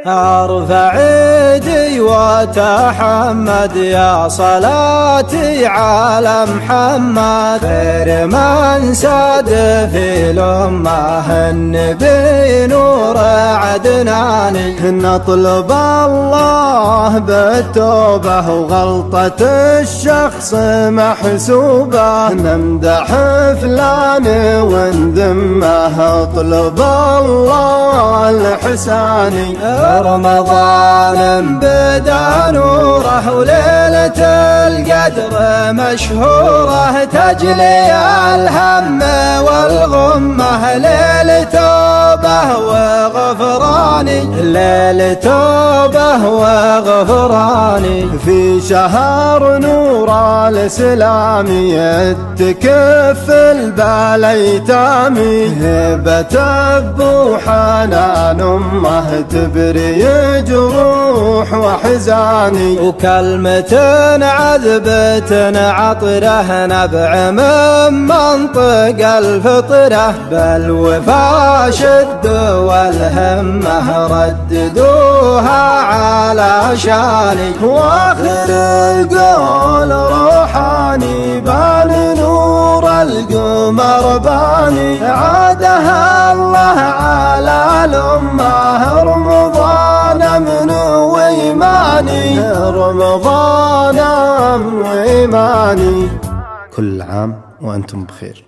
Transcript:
ارفع ايدي وتحمد يا صلاتي على محمد، خير من ساد في الامه النبي نور عدناني. نطلب الله بالتوبه وغلطة الشخص محسوبه، نمدح فلان ونذمه اطلب الله الحساني. رمضان بدا نوره وليلة القدر مشهورة، تجلي الهم والغمة ليلة توبة وغفراني، ليلة توبة وغفراني. في شهر نور الإسلام يتكف البال ايتامي، هبة أبو حنان أمه تبري جروح وحزاني. وكلمة عذبة عطره نبع من منطق الفطرة، بالوفا شد والهمه رددوها على شاني. واخر القول روحاني بان نور القمر باني، عادها الله على الأمة رمضان من وإيماني، رمضان من وإيماني. كل عام وأنتم بخير.